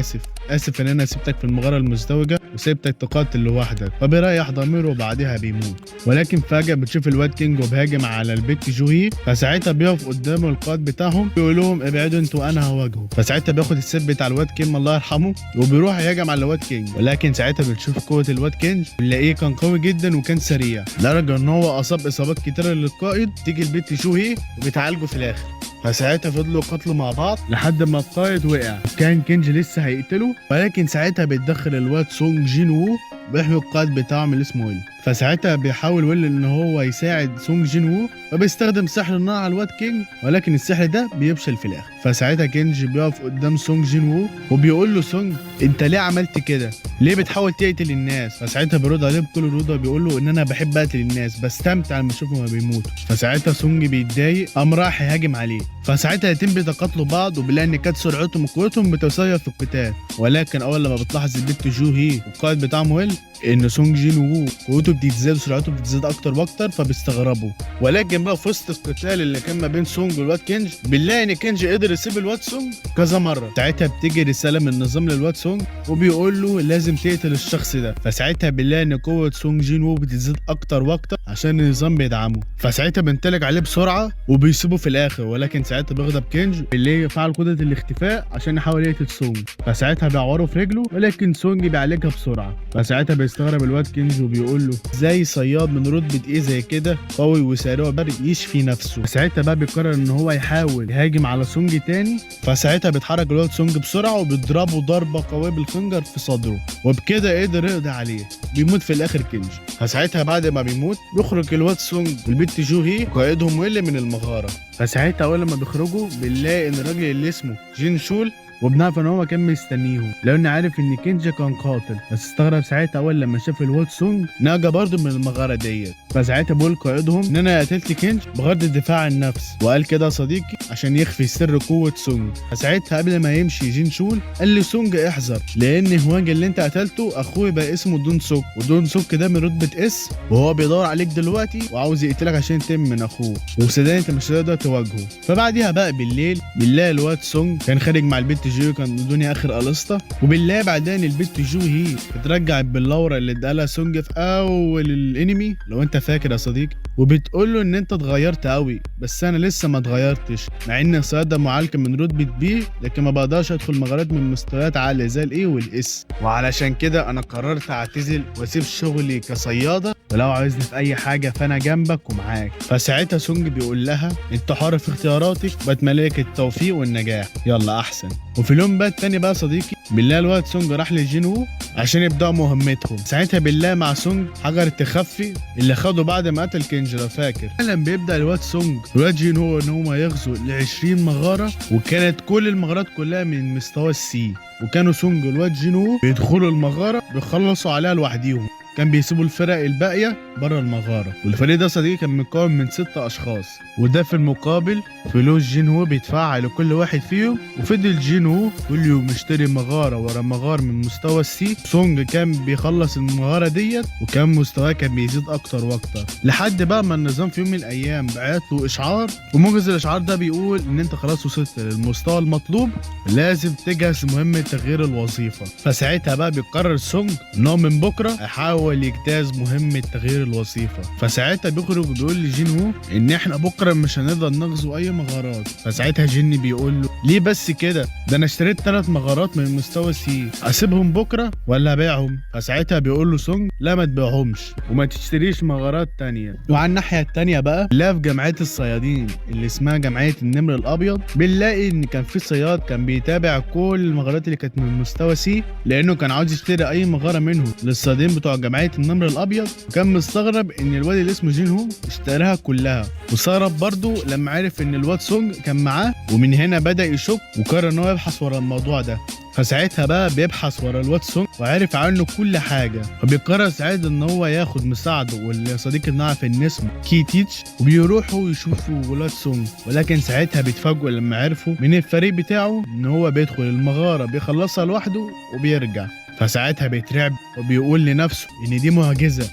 اسف ان انا سبتك في المغاره المزدوجه وسبتك تقاتل لوحدك، فبيريح ضميره وبعدها بيموت. ولكن فجاه بتشوف الواد كينج وبيهاجم على البت جوهي، فساعتها بيقف قدامه القائد بتاعهم بيقول لهم ابعدوا انتوا انا هواجهه. فساعتها بياخد السيف بتاع الواد كيم الله يرحمه وبيروح يهاجم على الواد كينج، ولكن ساعتها بتشوف قوه الواد كينج بنلاقيه كان قوي جدا وكان سريع لدرجه ان هو اصاب اصابات كتيره للقائد، تيجي البت جوهي وبتعالجه في الاخر. فساعتها فضلوا قتلوا مع بعض لحد ما القائد وقع، كان كينج لسه هيقتله، ولكن ساعتها بيتدخل الواد سونج جين وو بيحمي القائد بتاعهم اللي اسمه ويل. فساعتها بيحاول ويل ان هو يساعد سونج جين وو وبيستخدم سحر النار على الواد كينج، ولكن السحر ده بيفشل في الاخر. فساعتها كينج بيقف قدام سونج جين وو وبيقول له سونج انت ليه عملت كده؟ ليه بتحاول تقتل الناس؟ فساعتها بيرد عليه بكل رضا وبيقول له ان انا بحب اقتل الناس، بستمتع لما اشوفهم بيموتوا. فساعتها سونج بيتضايق قام راح يهاجم عليه، فساعتها يتم بيتقاتلوا بعض وبيلاقي ان كانت سرعتهم وقوتهم بتساويه في القتال. ولكن اول لما بتلاحظ البت جو هي والقائد بتاعهم ويل ان سونج جين وو قوته بتزداد وسرعته بتزداد اكتر واكتر، فبيستغربوا. ولكن بقى في وسط القتال اللي كان ما بين سونج والواد كينج بنلاقي ان كينج قدر يسيب الواد سونج كذا مره. ساعتها بتيجي رساله من النظام للواد سونج وبيقول له لازم تقتل الشخص ده. فساعتها بنلاقي ان قوه سونج جين وو بتزيد اكتر واكتر عشان النظام بيدعمه، فساعتها بينطلق عليه بسرعه وبيسيبه في الاخر. ولكن ساعتها بيغضب كينج اللي فعل قدره الاختفاء عشان يحاول يقتل سونج، فساعتها بيعوره في رجله ولكن سونج بيعالجها بسرعه. فساعتها بيستغرب الواد كنجي وبيقول له ازاي صياد من رتبه ايه زي كده قوي وسريع وبرق يشفي نفسه. فساعتها بقى بيقرر ان هو يحاول يهاجم على سونج تاني. فساعتها بيتحرك الواد سونج بسرعه وبيضربه ضربه قويه بالخنجر في صدره، وبكده قدر يقضي عليه. بيموت في الاخر كنجي. فساعتها بعد ما بيموت بيخرج الواد سونج والبنت جو هي قائدهم ويلي من المغاره. فساعتها اول لما بيخرجوا بنلاقي ان الراجل اللي اسمه جين شول وبنعرف ان هو كان مستنيهم لانه عارف ان كنجي كان قاتل. بس استغرب ساعتها اول لما شاف الواد سونج ناجا برضه من المغاره ديت. فساعتها بيقول قائدهم ان انا قتلت كنجي بغرض الدفاع عن النفس، وقال كده صديقي عشان يخفي سر قوه سونج. فساعتها قبل ما يمشي جين شول قال لي سونج احذر لان هوانج اللي انت قتلته اخوه بقى اسمه دون سوك، ودون سوك ده من رتبه اس وهو بيدور عليك دلوقتي وعاوز يقتلك عشان تم من اخوه، وصدقني انت مش هتقدر تواجهه. فبعديها بقى بالليل بنلاقي الواد سونج كان خارج مع البنت جو، كان الدنيا اخر قلصته. وبنلاقي بعدين البنت جو هي بترجع باللورة اللي ادالها سونج في اول الانمي لو انت فاكر يا صديقي، وبتقول له ان انت اتغيرت قوي بس انا لسه ما اتغيرتش، مع ان صيادة معالجة من رتبة بي لكن ما بقدرش ادخل مغارات من مستويات عالية زي الاي والاس، وعلشان كده انا قررت اعتزل واسيب شغلي كصيادة، ولو عايزني في اي حاجة فانا جنبك ومعاك. فساعتها سونج بيقول لها انت حر في اختياراتك، بتملك التوفيق والنجاح، يلا احسن. وفي اليوم بقى التاني بقى صديقي بالله الواد سونج راح لجينو عشان يبداوا مهمتهم. ساعتها بالله مع سونج حجر التخفي اللي خده بعد ما قتل كنجي لو فاكر. فعلا بيبدا الواد سونج الواد جينو ان هو يغزو ل 20 مغاره، وكانت كل المغارات كلها من مستوى السي، وكانوا سونج والواد جينو بيدخلوا المغاره بيخلصوا عليها لوحديهم، كان بيسيبوا الفرق الباقيه بره المغاره. والفريق ده صديقي كان مكون من 6 اشخاص، وده في المقابل فلوس جينو بيدفعها لكل واحد فيهم. وفضل جينو كل يوم يشتري مغاره ورا مغار من مستوى السي. سونج كان بيخلص المغاره ديت وكان مستواه كان بيزيد اكتر واكتر، لحد بقى ما النظام في يوم من الايام بعت له اشعار، وموجز الاشعار ده بيقول ان انت خلاص وصلت للمستوى المطلوب، لازم تجهز مهمه تغيير الوظيفه. فساعتها بقى بيقرر سونج ان هو من بكره هيحاول يجتاز مهمه تغيير الوظيفه. فساعتها بيخرج وبيقول لجينو ان احنا بكره مش هنقدر نغزو اي مغارات. فساعتها جيني بيقول له ليه بس كده؟ ده انا اشتريت 3 مغارات من مستوى سي، اسيبهم بكره ولا ابيعهم؟ فساعتها بيقول له سونج لا ما تبيعهمش وما تشتريش مغارات تانية. وعلى الناحيه التانيه بقى لا في جمعيه الصيادين اللي اسمها جمعيه النمر الابيض بنلاقي ان كان في صياد كان بيتابع كل المغارات اللي كانت من مستوى سي، لانه كان عاوز يشتري اي مغاره منهم للصيادين بتوع جمعيه النمر الابيض، وكان مستغرب ان الواد اللي اسمه جينهو اشتراها كلها. واستغرب برضه لما عرف ان الواد سونج كان معاه، ومن هنا بدا يشك وقرر ان هو يبحث ورا الموضوع ده. فساعتها بقى بيبحث ورا الواد سونج وعرف عنه كل حاجه، فبيقرر ساعتها ان هو ياخد مساعده واللي صديقي نعرف ان اسمه كيتيتش، وبيروحوا يشوفوا ولاد سونج. ولكن ساعتها بيتفاجئوا لما عرفوا من الفريق بتاعه ان هو بيدخل المغاره بيخلصها لوحده وبيرجع. فساعتها بيترعب وبيقول لنفسه ان دي معجزه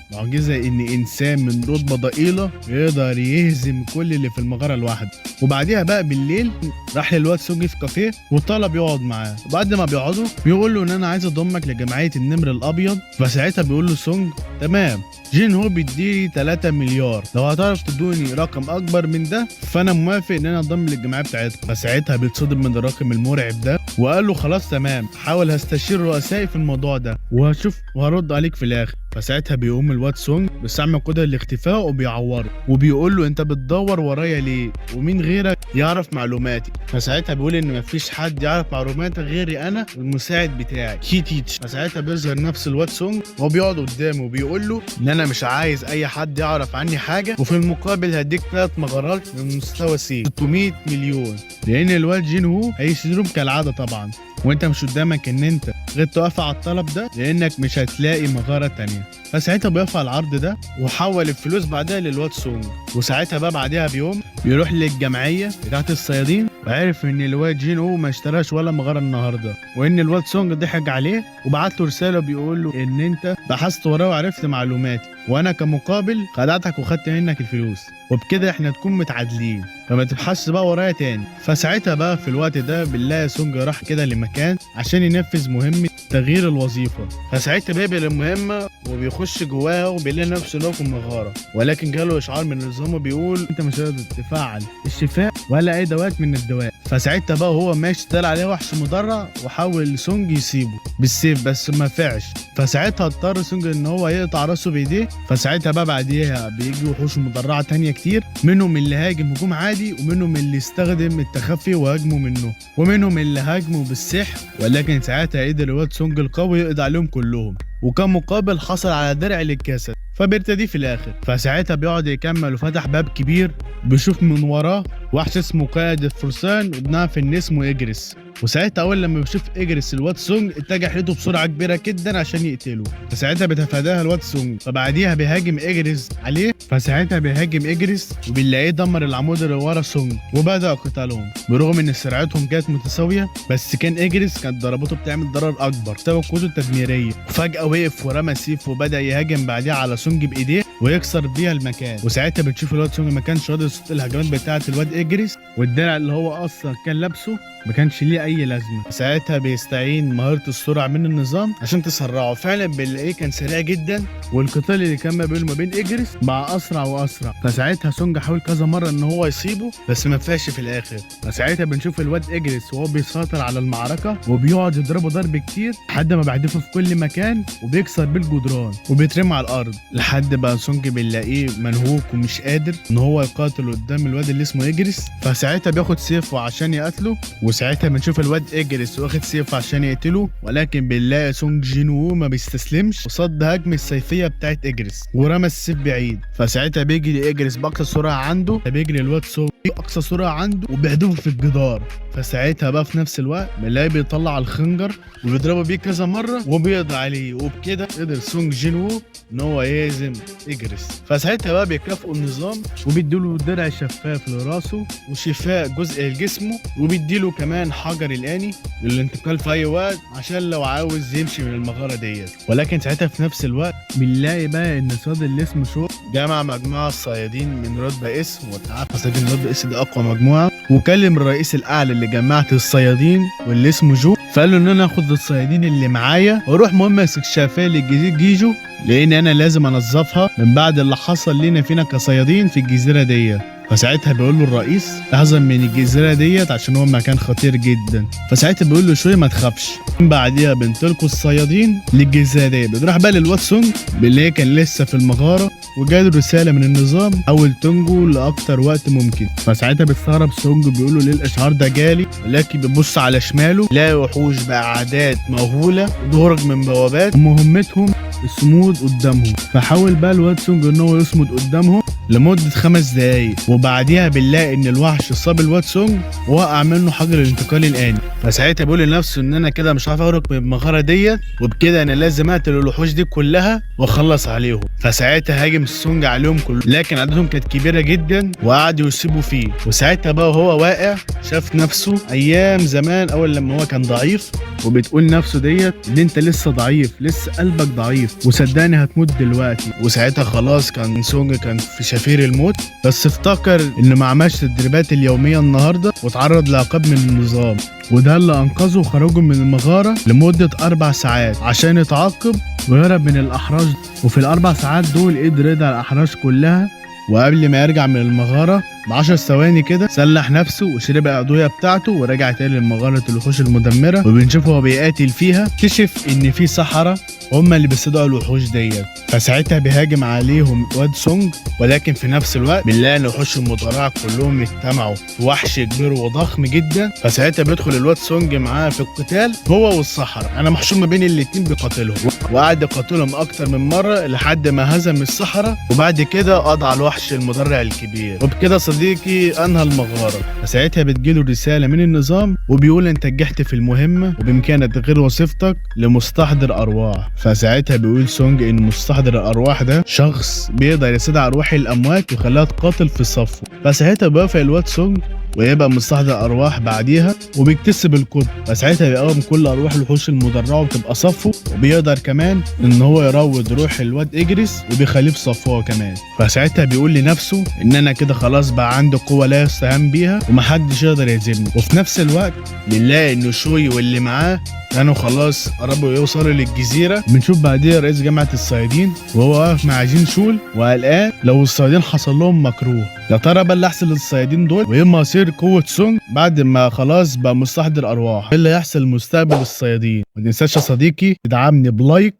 ان انسان من رتبه ضئيله يقدر يهزم كل اللي في المغاره لوحده. وبعديها بقى بالليل راح للواد سونج في كافيه وطلب يقعد معاه، وبعد ما بيقعدوا بيقول له ان انا عايز اضمك لجمعيه النمر الابيض. فساعتها بيقول له سونج تمام، جين هو بيديني 3 مليار، لو هتعرف تدوني رقم اكبر من ده فانا موافق ان انا انضم للجمعيه بتاعتكم. فساعتها بيتصدم من الرقم المرعب ده وقال له خلاص تمام، حاول هستشير رؤسائي في الموضوع ده وهشوف وهرد عليك في الاخر. فساعتها بيقوم الواد سونج بيستعمل قدرة الاختفاء وبيعوره وبيقول له انت بتدور ورايا ليه ومين غيرك يعرف معلوماتي؟ فساعتها بيقول ان مفيش حد يعرف معلوماتك غيري انا والمساعد بتاعي كيتيتش. فساعتها بيظهر نفس الواد سونج وهو بيقعد قدامه وبيقول له ان انا مش عايز اي حد يعرف عني حاجه، وفي المقابل هديك 3 مغارات من مستوى سي 600 مليون، لان الواد جين هو هيشتريهم كالعاده طبعا، وانت مش قدامك ان انت غير توافق على الطلب ده لانك مش هتلاقي مغاره تانية. فساعتها بيوافق على العرض ده وحول الفلوس بعدها للواد سونج. وساعتها بقى بعدها بيوم بيروح للجمعيه بتاعت الصيادين وعرف ان الواد جين هو ما اشتراش ولا مغاره النهارده، وان الواد سونج ضحك عليه وبعت له رساله بيقول له ان انت بحثت وراه وعرفت معلوماتي وانا كمقابل خدعتك وخدت منك الفلوس، وبكده احنا نكون متعادلين فما تبحثش بقى ورايا تاني. فساعتها بقى في الوقت ده بنلاقي سونج راح كده لمكان عشان ينفذ مهمه تغيير الوظيفه. فساعتها بيقبل المهمه وبيخش جواها وبيلاقي نفسه انه في المغاره، ولكن جاله اشعار من النظام بيقول انت مش هتقدر تفعل الشفاء ولا اي دوات من الدواء. فساعتها بقى وهو ماشي طلع عليه وحش مدرع وحاول سونج يسيبه بالسيف بس ما فعش. فساعتها اضطر سونج ان هو يقطع راسه بايديه. فساعتها بقى بعديها بيجي وحوش مدرعه تانية كتير، منهم اللي هاجم هجوم عادي، ومنهم اللي استخدم التخفي وهاجموا منه، ومنهم اللي هاجموا بالسحر. ولكن ساعتها قدر الواد سونج القوي يقضي عليهم كلهم، وكان مقابل حصل على درع للجسد فبيرتديه في الاخر. فساعتها بيقعد يكمل وفتح باب كبير بيشوف من وراه وحش اسمه قائد الفرسان وبنعرف ان اسمه اجريس. وساعتها اول لما بيشوف اجريس الواد سونج اتجه حيته بسرعه كبيره جدا عشان يقتله. فساعتها بيتفاداها الواد سونج، فبعديها بيهاجم اجريس عليه. فساعتها بيهاجم اجريس وبنلاقيه دمر العمود اللي ورا سونج وبدا قتالهم. برغم ان سرعتهم كانت متساويه بس كان اجريس كانت ضرباته بتعمل ضرر اكبر بسبب قوته التدميريه. وفجاه وقف ورمى سيف وبدا يهاجم بعديها على سونج بايديه ويكسر بيها المكان. وساعتها بتشوف الواد سونج ما كانش راضي يصد الهجمات بتاعه الواد اجريس، والدرع اللي هو اصلا كان لابسه ما كانش ليه اي لازمه. ساعتها بيستعين مهاره السرعه من النظام عشان تسرعه. فعلا بنلاقيه كان سريع جدا، والقتال اللي كان ما بينه وما بين اجريس بقى اسرع واسرع. فساعتها سونج حاول كذا مره ان هو يصيبه بس ما فاش في الاخر. فساعتها بنشوف الواد اجريس وهو بيسيطر على المعركه وبيقعد يضربه ضرب كتير لحد ما بيحدفه في كل مكان وبيكسر بيه الجدران وبيترمي على الارض، لحد بقى سونج بنلاقيه منهوك ومش قادر ان هو يقاتل قدام الواد اللي اسمه اجريس. فساعتها بياخد سيفه عشان يقتله، وساعتها بنشوف الواد اجريس واخد سيف عشان يقتله. ولكن بنلاقي سونج جين وو ما بيستسلمش وصد هجمه السيفيه بتاعت اجريس ورمى السيف بعيد. فساعتها بيجري اجريس باقصى سرعه عنده، فبيجري الواد سونج باقصى سرعه عنده وبيحدفه في الجدار. فساعتها بقى في نفس الوقت بنلاقيه بيطلع الخنجر وبيضربه بيه كذا مره وبيقضي عليه، وبكده قدر سونج جين وو ان هو يهزم اجريس. فساعتها بقى بيكافئوا النظام وبيديله درع شفاف لراسه وشفاء جزء لجسمه، وبيديله كمان حجر الاني للانتقال في اي وقت عشان لو عاوز يمشي من المغاره ديت. ولكن ساعتها في نفس الوقت بنلاقي بقى ان صاد اللي اسمه شو جمع مجموعه الصيادين من رتبه اس، وانت عارف صيادين رتبه اس دي اقوى مجموعه، وكلم الرئيس الاعلى اللي جمعت الصيادين واللي اسمه جو، فقال له ان انا اخد الصيادين اللي معايا واروح مهمه استكشافيه للجزيره جيجو، لان انا لازم انظفها من بعد اللي حصل لنا فينا كصيادين في الجزيره ديت. فساعتها بيقول له الرئيس احذر من الجزيره ديت عشان هو مكان خطير جدا. فساعتها بيقول له شويه ما تخافش. بعديها بنطلقوا الصيادين للجزيره ديت. بنروح بقى للواد سونج اللي كان لسه في المغاره وجاله رساله من النظام حاول تنجو لاكتر وقت ممكن. فساعتها بيستغرب سونج بيقول له ليه الاشعار ده جالي، ولكن بيبص على شماله يلاقي وحوش باعداد مهوله بتخرج من بوابات ومهمتهم الصمود قدامهم. فحاول بقى الواد سونج ان هو يصمد قدامهم لمده 5 دقايق، وبعديها بنلاقي ان الوحش صاب الواد سونج ووقع منه حجر الانتقال الاني. فساعتها بيقول لنفسه ان انا كده مش عارف اخرج من المغاره ديت، وبكده انا لازم اقتل الوحوش دي كلها واخلص عليهم. فساعتها هاجم سونج عليهم كلهم، لكن عددهم كانت كبيره جدا وقعدوا يسيبوا فيه. وساعتها بقى وهو واقع شاف نفسه ايام زمان اول لما هو كان ضعيف، وبتقول نفسه ديت ان انت لسه ضعيف، لسه قلبك ضعيف وصدقني هتموت دلوقتي. وساعتها خلاص كان سونج كان في شفير الموت، بس افتكر انه ما عملش التدريبات اليوميه النهارده واتعرض لعقاب من النظام، وده اللي انقذه وخرجه من المغاره لمده 4 ساعات عشان يتعاقب ويهرب من الاحراج. وفي ال4 ساعات دول قدر يدعي الاحراج كلها، وقبل ما يرجع من المغاره ب10 ثواني كده سلح نفسه وشرب الادويه بتاعته ورجع تاني لمغاره الوحوش المدمره. وبنشوفه وهو بيقاتل فيها اكتشف ان في سحره هم اللي بيصطادوا الوحوش ديت. فساعتها بيهاجم عليهم واد سونج، ولكن في نفس الوقت بنلاقي ان الوحوش المدرعه كلهم اجتمعوا في وحش كبير وضخم جدا. فساعتها بيدخل الواد سونج معاه في القتال هو والسحره. انا محشور ما بين الاتنين بيقاتلهم، وقعد يقاتلهم اكتر من مره لحد ما هزم السحره، وبعد كده قضى على الوحش المدرع الكبير. وبكده صديقي انهى المغاره. فساعتها بتجيله رساله من النظام وبيقول انت نجحت في المهمه وبامكانك تغيير وظيفتك لمستحضر ارواح. فساعتها بيقول سونج ان مستحضر الارواح ده شخص بيقدر يستدعي ارواح الاموات ويخليها تقاتل في صفه. فساعتها بيوافق الواد سونج ويبقى مستحضر ارواح بعديها وبيكتسب القدر. فساعتها بيقوم كل ارواح الوحوش المدرعه وبتبقى صفه، وبيقدر كمان ان هو يروض روح الواد اجريس وبيخليه في صفه هو كمان. فساعتها بيقول لنفسه ان انا كده خلاص بقى عنده قوه لا يستهان بيها ومحدش يقدر يهزمني. وفي نفس الوقت بنلاقي ان شوي واللي معاه كانوا خلاص قربوا يوصلوا للجزيره. بنشوف بعديها رئيس جامعه الصيادين وهو واقف مع جين شول وقلقان لو الصيادين حصل لهم مكروه، يا ترى بقى اللي احسن للصيادين دول وايه مصير تطوير قوة سونج بعد ما خلاص بقى مستحضر أرواح. إيه اللي هيحصل مستقبل الصيادين؟ ما تنساش يا صديقي تدعمني بلايك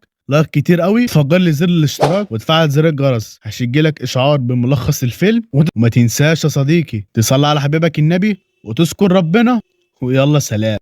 كتير قوي، تفجر لي زر الاشتراك وتفعل زر الجرس عشان يجيلك إشعار بملخص الفيلم. وما تنساش يا صديقي تصلي على حبيبك النبي وتذكر ربنا، ويلا سلام.